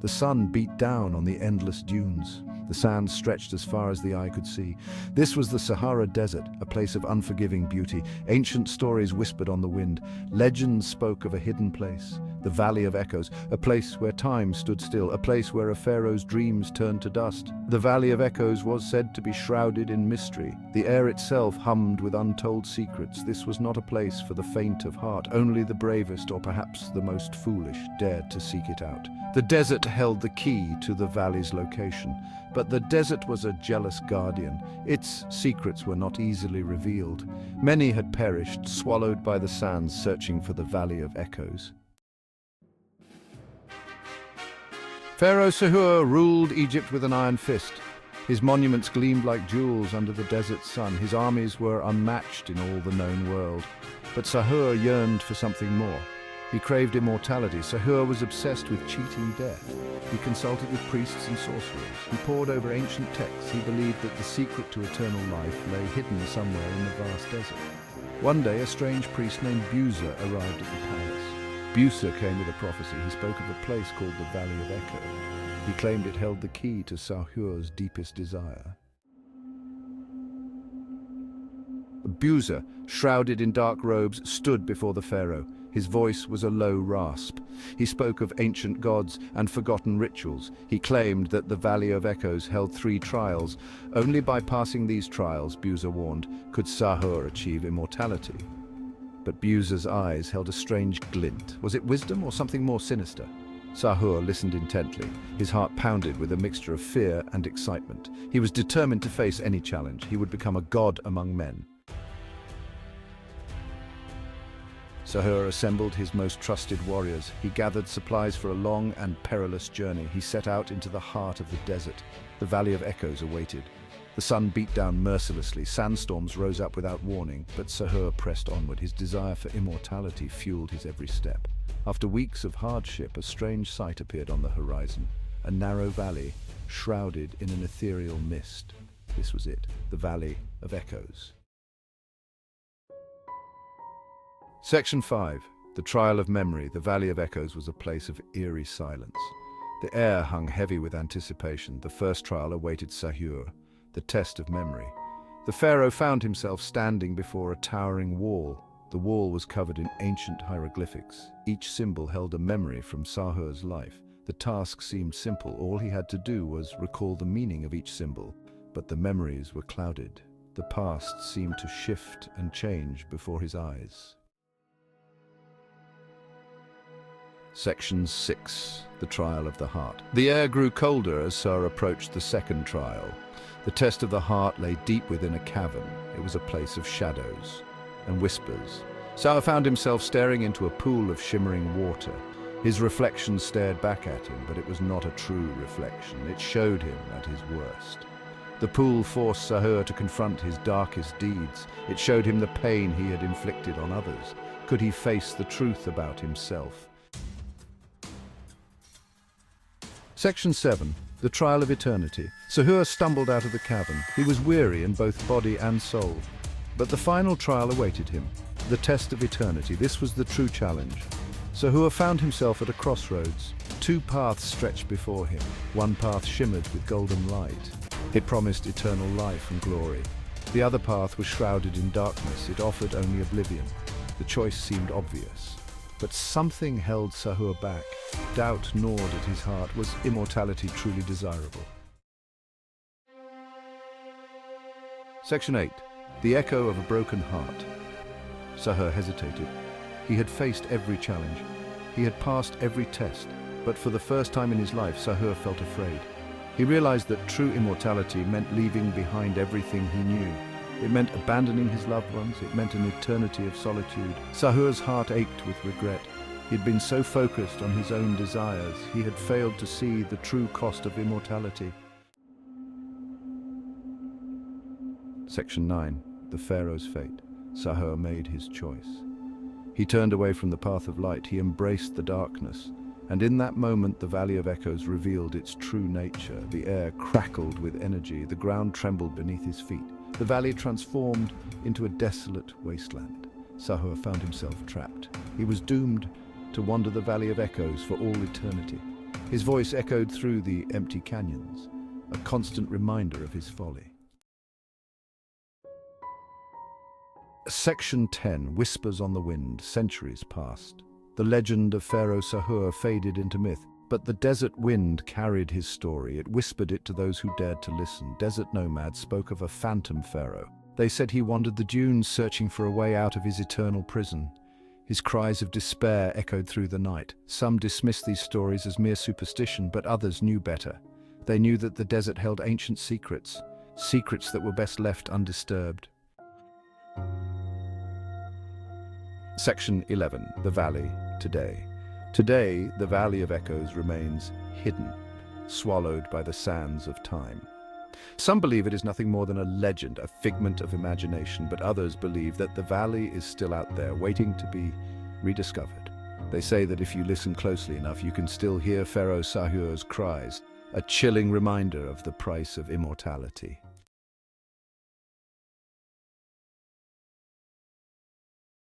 The sun beat down on the endless dunes. The sand stretched as far as the eye could see. This was the Sahara Desert, a place of unforgiving beauty. Ancient stories whispered on the wind. Legends spoke of a hidden place, the Valley of Echoes, a place where time stood still, a place where a pharaoh's dreams turned to dust. The Valley of Echoes was said to be shrouded in mystery. The air itself hummed with untold secrets. This was not a place for the faint of heart. Only the bravest, or perhaps the most foolish, dared to seek it out. The desert held the key to the valley's location, but the desert was a jealous guardian. Its secrets were not easily revealed. Many had perished, swallowed by the sands, searching for the Valley of Echoes. Pharaoh Sahur ruled Egypt with an iron fist. His monuments gleamed like jewels under the desert sun. His armies were unmatched in all the known world. But Sahur yearned for something more. He craved immortality. Sahur was obsessed with cheating death. He consulted with priests and sorcerers. He pored over ancient texts. He believed that the secret to eternal life lay hidden somewhere in the vast desert. One day, a strange priest named Buza arrived at the palace. Buza came with a prophecy. He spoke of a place called the Valley of Echo. He claimed it held the key to Sahur's deepest desire. Buza, shrouded in dark robes, stood before the pharaoh. His voice was a low rasp. He spoke of ancient gods and forgotten rituals. He claimed that the Valley of Echoes held 3 trials. Only by passing these trials, Buza warned, could Sahur achieve immortality. But Buza's eyes held a strange glint. Was it wisdom or something more sinister? Sahur listened intently. His heart pounded with a mixture of fear and excitement. He was determined to face any challenge. He would become a god among men. Sahur assembled his most trusted warriors. He gathered supplies for a long and perilous journey. He set out into the heart of the desert. The Valley of Echoes awaited. The sun beat down mercilessly. Sandstorms rose up without warning, but Sahur pressed onward. His desire for immortality fueled his every step. After weeks of hardship, a strange sight appeared on the horizon. A narrow valley, shrouded in an ethereal mist. This was it, the Valley of Echoes. Section 5. The Trial of Memory. The Valley of Echoes was a place of eerie silence. The air hung heavy with anticipation. The first trial awaited Sahur, the test of memory. The pharaoh found himself standing before a towering wall. The wall was covered in ancient hieroglyphics. Each symbol held a memory from Sahur's life. The task seemed simple. All he had to do was recall the meaning of each symbol. But the memories were clouded. The past seemed to shift and change before his eyes. Section 6. The Trial of the Heart. The air grew colder as Sahur approached the second trial. The test of the heart lay deep within a cavern. It was a place of shadows and whispers. Sahur found himself staring into a pool of shimmering water. His reflection stared back at him, but it was not a true reflection. It showed him at his worst. The pool forced Sahur to confront his darkest deeds. It showed him the pain he had inflicted on others. Could he face the truth about himself? Section 7. The Trial of Eternity. Sahur stumbled out of the cavern. He was weary in both body and soul. But the final trial awaited him, the test of eternity. This was the true challenge. Sahur found himself at a crossroads. 2 paths stretched before him. One path shimmered with golden light. It promised eternal life and glory. The other path was shrouded in darkness. It offered only oblivion. The choice seemed obvious. But something held Sahur back. Doubt gnawed at his heart. Was immortality truly desirable? Section 8. The Echo of a Broken Heart. Sahur hesitated. He had faced every challenge. He had passed every test. But for the first time in his life, Sahur felt afraid. He realized that true immortality meant leaving behind everything he knew. It meant abandoning his loved ones. It meant an eternity of solitude. Sahur's heart ached with regret. He had been so focused on his own desires, he had failed to see the true cost of immortality. Section 9. The Pharaoh's Fate. Sahur made his choice. He turned away from the path of light. He embraced the darkness. And in that moment, the Valley of Echoes revealed its true nature. The air crackled with energy. The ground trembled beneath his feet. The valley transformed into a desolate wasteland. Sahur found himself trapped. He was doomed to wander the Valley of Echoes for all eternity. His voice echoed through the empty canyons, a constant reminder of his folly. Section 10, Whispers on the Wind, centuries passed. The legend of Pharaoh Sahur faded into myth, but the desert wind carried his story. It whispered it to those who dared to listen. Desert nomads spoke of a phantom pharaoh. They said he wandered the dunes searching for a way out of his eternal prison. His cries of despair echoed through the night. Some dismissed these stories as mere superstition, but others knew better. They knew that the desert held ancient secrets, secrets that were best left undisturbed. Section 11, The Valley, Today. Today, the Valley of Echoes remains hidden, swallowed by the sands of time. Some believe it is nothing more than a legend, a figment of imagination, but others believe that the valley is still out there, waiting to be rediscovered. They say that if you listen closely enough, you can still hear Pharaoh Sahur's cries, a chilling reminder of the price of immortality.